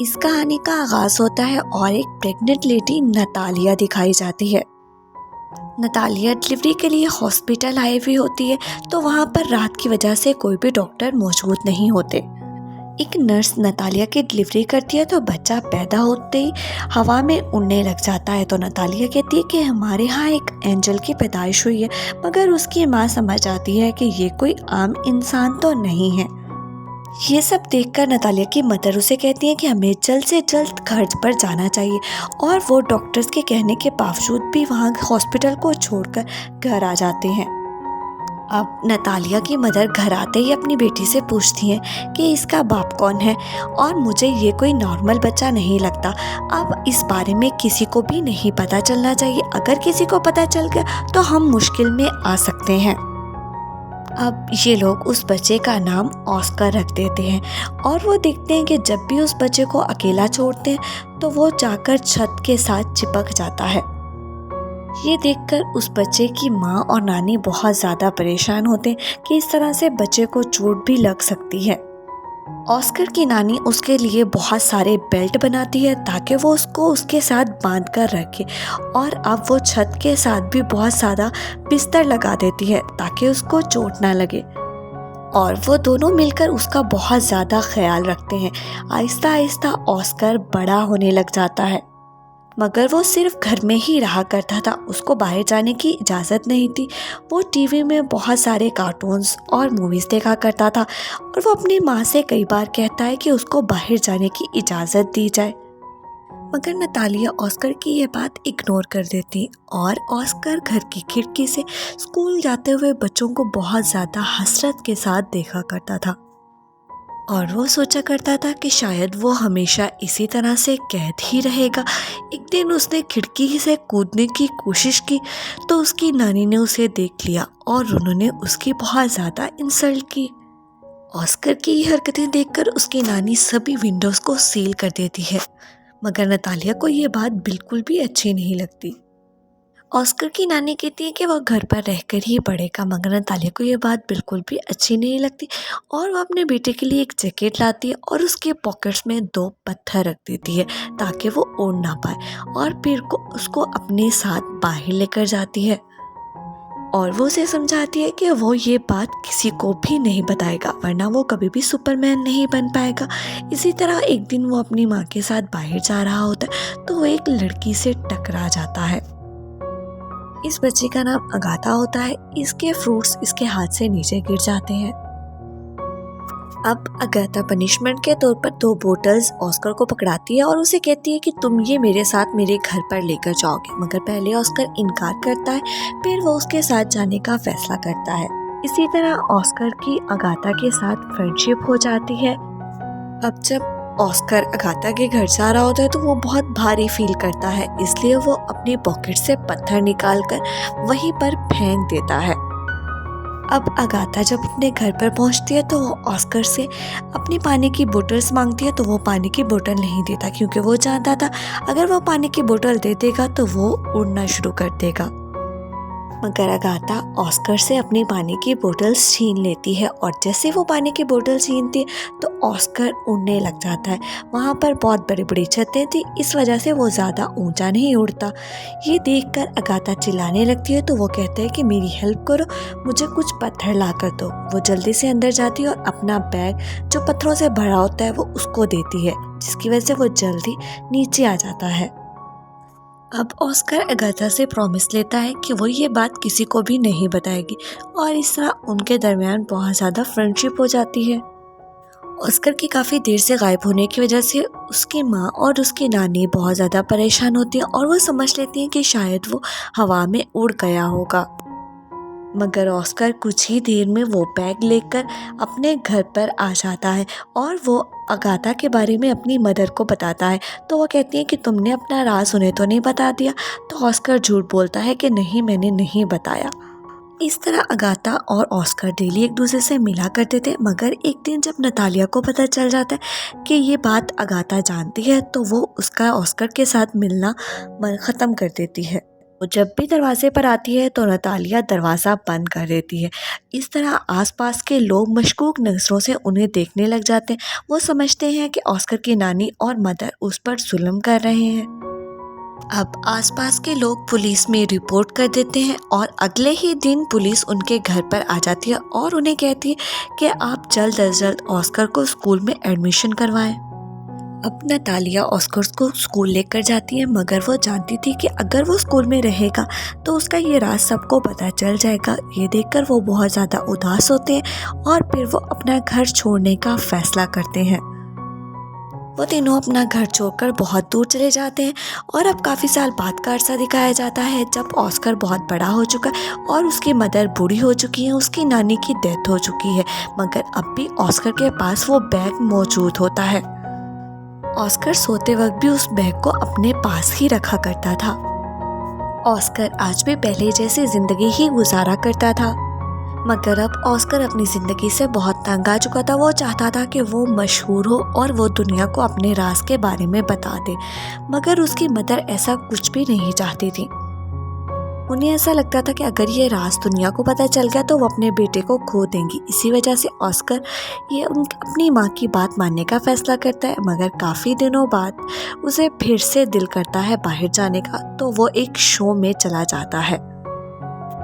इस कहानी का आगाज होता है और एक प्रेग्नेंट लेडी नतालिया दिखाई जाती है। नतालिया डिलीवरी के लिए हॉस्पिटल आई हुई होती है, तो वहाँ पर रात की वजह से कोई भी डॉक्टर मौजूद नहीं होते। एक नर्स नतालिया की डिलीवरी करती है, तो बच्चा पैदा होते ही हवा में उड़ने लग जाता है। तो नतालिया कहती है कि हमारे यहाँ एक एंजल की पैदाइश हुई है, मगर उसकी माँ समझ आती है कि ये कोई आम इंसान तो नहीं है। ये सब देखकर नतालिया की मदर उसे कहती है कि हमें जल्द से जल्द घर पर जाना चाहिए, और वो डॉक्टर्स के कहने के बावजूद भी वहाँ हॉस्पिटल को छोड़कर घर आ जाते हैं। अब नतालिया की मदर घर आते ही अपनी बेटी से पूछती हैं कि इसका बाप कौन है, और मुझे ये कोई नॉर्मल बच्चा नहीं लगता। अब इस बारे में किसी को भी नहीं पता चलना चाहिए, अगर किसी को पता चल गया तो हम मुश्किल में आ सकते हैं। अब ये लोग उस बच्चे का नाम ऑस्कर रख देते हैं, और वो देखते हैं कि जब भी उस बच्चे को अकेला छोड़ते हैं तो वो जाकर छत के साथ चिपक जाता है। ये देखकर उस बच्चे की माँ और नानी बहुत ज़्यादा परेशान होते हैं कि इस तरह से बच्चे को चोट भी लग सकती है। ऑस्कर की नानी उसके लिए बहुत सारे बेल्ट बनाती है ताकि वो उसको उसके साथ बांध कर रखे, और अब वो छत के साथ भी बहुत ज़्यादा बिस्तर लगा देती है ताकि उसको चोट ना लगे, और वो दोनों मिलकर उसका बहुत ज़्यादा ख्याल रखते हैं। आहिस्ता आहिस्ता ऑस्कर बड़ा होने लग जाता है, मगर वो सिर्फ घर में ही रहा करता था, उसको बाहर जाने की इजाज़त नहीं थी। वो टीवी में बहुत सारे कार्टून्स और मूवीज़ देखा करता था, और वो अपनी माँ से कई बार कहता है कि उसको बाहर जाने की इजाज़त दी जाए, मगर नतालिया ऑस्कर की ये बात इग्नोर कर देती, और ऑस्कर घर की खिड़की से स्कूल जाते हुए बच्चों को बहुत ज़्यादा हसरत के साथ देखा करता था, और वो सोचा करता था कि शायद वो हमेशा इसी तरह से कैद ही रहेगा। एक दिन उसने खिड़की से कूदने की कोशिश की, तो उसकी नानी ने उसे देख लिया और उन्होंने उसकी बहुत ज़्यादा इंसल्ट की। ऑस्कर की ये हरकतें देखकर उसकी नानी सभी विंडोज़ को सील कर देती है, मगर नतालिया को ये बात बिल्कुल भी अच्छी नहीं लगती। ऑस्कर की नानी कहती है कि वह घर पर रहकर ही पढ़ेगा, मगर नतालिया को ये बात बिल्कुल भी अच्छी नहीं लगती, और वह अपने बेटे के लिए एक जैकेट लाती है और उसके पॉकेट्स में 2 पत्थर रख देती है ताकि वो उड़ ना पाए, और फिर उसको अपने साथ बाहर लेकर जाती है, और वो उसे समझाती है कि वो ये बात किसी को भी नहीं बताएगा, वरना वो कभी भी सुपरमैन नहीं बन पाएगा। इसी तरह एक दिन वो अपनी माँ के साथ बाहर जा रहा होता है, तो वो एक लड़की से टकरा जाता है। इस बच्चे का नाम अगाथा होता है। इसके फ्रूट्स इसके हाथ से नीचे गिर जाते हैं। अब अगाथा पनिशमेंट के तौर पर 2 बोटल्स ऑस्कर को पकड़ाती है और उसे कहती है कि तुम ये मेरे साथ मेरे घर पर लेकर जाओगे, मगर पहले ऑस्कर इनकार करता है, फिर वो उसके साथ जाने का फैसला करता है। इसी तरह ऑस्कर की अगाथा के साथ फ्रेंडशिप हो जाती है। अब जब ऑस्कर अगाथा के घर जा रहा होता है, तो वो बहुत भारी फील करता है, इसलिए वो अपनी पॉकेट से पत्थर निकालकर वहीं पर फेंक देता है। अब अगाथा जब अपने घर पर पहुंचती है, तो वो ऑस्कर से अपनी पानी की बोतल्स मांगती है, तो वो पानी की बोतल नहीं देता, क्योंकि वो जानता था अगर वो पानी की बोतल दे देगा तो वो उड़ना शुरू कर देगा। मगर अगाथा ऑस्कर से अपनी पानी की बोतल्स छीन लेती है, और जैसे वो पानी की बोतल छीनती है तो ऑस्कर उड़ने लग जाता है। वहाँ पर बहुत बड़ी बड़ी छतें थी, इस वजह से वो ज़्यादा ऊंचा नहीं उड़ता। ये देखकर अगाथा चिल्लाने लगती है, तो वो कहते हैं कि मेरी हेल्प करो, मुझे कुछ पत्थर ला कर दो। वो जल्दी से अंदर जाती है और अपना बैग जो पत्थरों से भरा होता है वो उसको देती है, जिसकी वजह से वो जल्दी नीचे आ जाता है। अब ऑस्कर अगाथा से प्रॉमिस लेता है कि वो ये बात किसी को भी नहीं बताएगी, और इस तरह उनके दरमियान बहुत ज़्यादा फ्रेंडशिप हो जाती है। ऑस्कर की काफ़ी देर से गायब होने की वजह से उसकी माँ और उसकी नानी बहुत ज़्यादा परेशान होती हैं, और वो समझ लेती हैं कि शायद वो हवा में उड़ गया होगा। मगर ऑस्कर कुछ ही देर में वो बैग लेकर अपने घर पर आ जाता है, और वो अगाथा के बारे में अपनी मदर को बताता है। तो वो कहती है कि तुमने अपना राज उन्हें तो नहीं बता दिया। तो ऑस्कर झूठ बोलता है कि नहीं, मैंने नहीं बताया। इस तरह अगाथा और ऑस्कर डेली एक दूसरे से मिला करते थे, मगर एक दिन जब नतालिया को पता चल जाता है कि ये बात अगाथा जानती है, तो वो उसका ऑस्कर के साथ मिलना ख़त्म कर देती है। वो जब भी दरवाजे पर आती है तो नतालिया दरवाज़ा बंद कर देती है। इस तरह आसपास के लोग मशकूक नज़रों से उन्हें देखने लग जाते हैं। वो समझते हैं कि ऑस्कर की नानी और मदर उस पर जुल्म कर रहे हैं। अब आसपास के लोग पुलिस में रिपोर्ट कर देते हैं और अगले ही दिन पुलिस उनके घर पर आ जाती है और उन्हें कहती है कि आप जल्द अज जल्द ऑस्कर को स्कूल में एडमिशन करवाएं। अब नतालिया ऑस्कर को स्कूल लेकर जाती है, मगर वो जानती थी कि अगर वो स्कूल में रहेगा तो उसका ये राज सबको पता चल जाएगा। ये देखकर वो बहुत ज़्यादा उदास होते हैं और फिर वो अपना घर छोड़ने का फैसला करते हैं। वो तीनों अपना घर छोड़कर बहुत दूर चले जाते हैं और अब काफ़ी साल बाद का अरसा दिखाया जाता है जब ऑस्कर बहुत बड़ा हो चुका है और उसकी मदर बूढ़ी हो चुकी है, उसकी नानी की डेथ हो चुकी है, मगर अब भी ऑस्कर के पास वो बैग मौजूद होता है। ऑस्कर सोते वक्त भी उस बैग को अपने पास ही रखा करता था। ऑस्कर आज भी पहले जैसी जिंदगी ही गुजारा करता था, मगर अब ऑस्कर अपनी ज़िंदगी से बहुत तंग आ चुका था। वो चाहता था कि वो मशहूर हो और वो दुनिया को अपने राज के बारे में बता दे, मगर उसकी मदर ऐसा कुछ भी नहीं चाहती थी। उन्हें ऐसा लगता था कि अगर ये राज दुनिया को पता चल गया तो वो अपने बेटे को खो देंगी। इसी वजह से ऑस्कर ये अपनी माँ की बात मानने का फैसला करता है, मगर काफ़ी दिनों बाद उसे फिर से दिल करता है बाहर जाने का, तो वो एक शो में चला जाता है।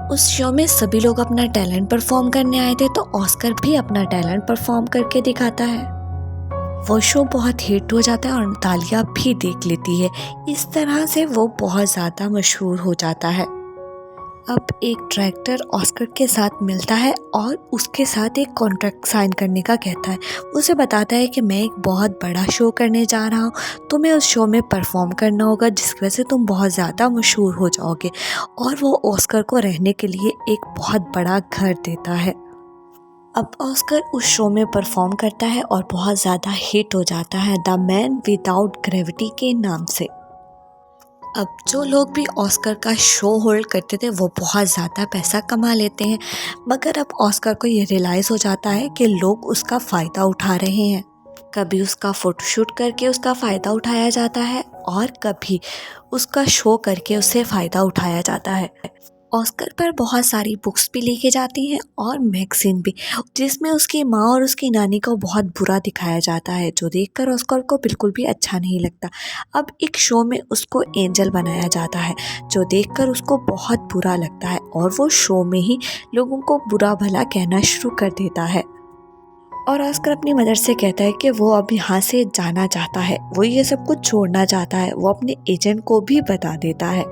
उस शो में सभी लोग अपना टैलेंट परफॉर्म करने आए थे, तो ऑस्कर भी अपना टैलेंट परफॉर्म करके दिखाता है। वो शो बहुत हिट हो जाता है और नतालिया भी देख लेती है। इस तरह से वो बहुत ज़्यादा मशहूर हो जाता है। अब एक डायरेक्टर ऑस्कर के साथ मिलता है और उसके साथ एक कॉन्ट्रैक्ट साइन करने का कहता है। उसे बताता है कि मैं एक बहुत बड़ा शो करने जा रहा हूँ, तुम्हें उस शो में परफॉर्म करना होगा जिसकी वजह से तुम बहुत ज़्यादा मशहूर हो जाओगे, और वो ऑस्कर को रहने के लिए एक बहुत बड़ा घर देता है। अब ऑस्कर उस शो में परफॉर्म करता है और बहुत ज़्यादा हिट हो जाता है, द मैन विदाउट ग्रेविटी के नाम से। अब जो लोग भी ऑस्कर का शो होल्ड करते थे वो बहुत ज़्यादा पैसा कमा लेते हैं, मगर अब ऑस्कर को ये रियलाइज़ हो जाता है कि लोग उसका फ़ायदा उठा रहे हैं। कभी उसका फ़ोटोशूट करके उसका फ़ायदा उठाया जाता है और कभी उसका शो करके उससे फ़ायदा उठाया जाता है। ऑस्कर पर बहुत सारी बुक्स भी लिखी जाती हैं और मैगज़ीन भी, जिसमें उसकी माँ और उसकी नानी को बहुत बुरा दिखाया जाता है, जो देखकर ऑस्कर को बिल्कुल भी अच्छा नहीं लगता। अब एक शो में उसको एंजल बनाया जाता है, जो देखकर उसको बहुत बुरा लगता है और वो शो में ही लोगों को बुरा भला कहना शुरू कर देता है। और ऑस्कर अपनी मदर से कहता है कि वो अब यहाँ से जाना चाहता है, वो ये सब कुछ छोड़ना चाहता है। वो अपने एजेंट को भी बता देता है।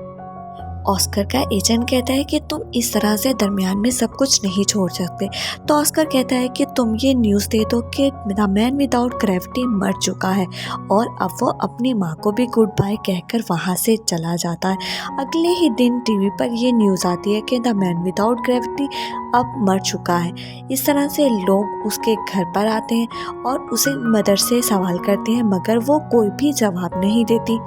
ऑस्कर का एजेंट कहता है कि तुम इस तरह से दरमियान में सब कुछ नहीं छोड़ सकते। तो ऑस्कर कहता है कि तुम ये न्यूज़ दे दो कि द मैन विदाउट ग्रेविटी मर चुका है, और अब वो अपनी माँ को भी गुड बाय कहकर वहाँ से चला जाता है। अगले ही दिन टीवी पर ये न्यूज़ आती है कि द मैन विदाउट ग्रेविटी अब मर चुका है। इस तरह से लोग उसके घर पर आते हैं और उसे मदर से सवाल करते हैं, मगर वो कोई भी जवाब नहीं देती।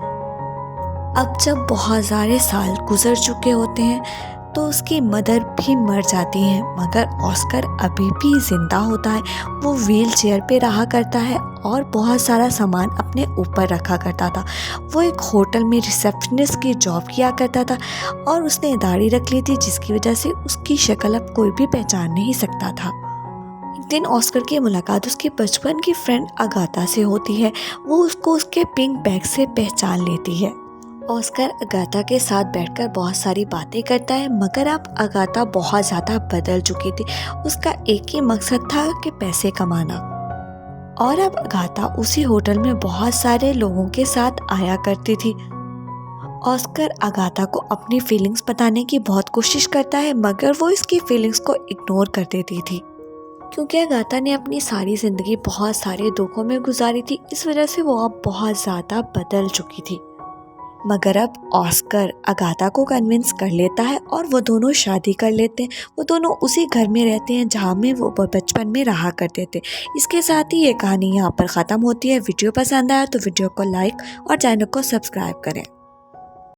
अब जब बहुत सारे साल गुजर चुके होते हैं तो उसकी मदर भी मर जाती है, मगर ऑस्कर अभी भी ज़िंदा होता है। वो व्हील चेयर पे रहा करता है और बहुत सारा सामान अपने ऊपर रखा करता था। वो एक होटल में रिसेप्शनिस्ट की जॉब किया करता था और उसने दाढ़ी रख ली थी, जिसकी वजह से उसकी शक्ल अब कोई भी पहचान नहीं सकता था। एक दिन ऑस्कर की मुलाकात उसकी बचपन की फ्रेंड अगाथा से होती है। वो उसको उसके पिंक बैग से पहचान लेती है। ऑस्कर अगाथा के साथ बैठकर बहुत सारी बातें करता है, मगर अब अगाथा बहुत ज़्यादा बदल चुकी थी। उसका एक ही मकसद था कि पैसे कमाना, और अब अगाथा उसी होटल में बहुत सारे लोगों के साथ आया करती थी। ऑस्कर अगाथा को अपनी फीलिंग्स बताने की बहुत कोशिश करता है, मगर वो इसकी फीलिंग्स को इग्नोर कर देती थी, क्योंकि अगाथा ने अपनी सारी ज़िंदगी बहुत सारे दुखों में गुजारी थी। इस वजह से वो अब बहुत ज़्यादा बदल चुकी थी। मगर अब ऑस्कर अगाथा को कन्विंस कर लेता है और वो दोनों शादी कर लेते हैं। वो दोनों उसी घर में रहते हैं जहाँ में वो बचपन में रहा करते थे। इसके साथ ही ये कहानी यहाँ पर ख़त्म होती है। वीडियो पसंद आया तो वीडियो को लाइक और चैनल को सब्सक्राइब करें।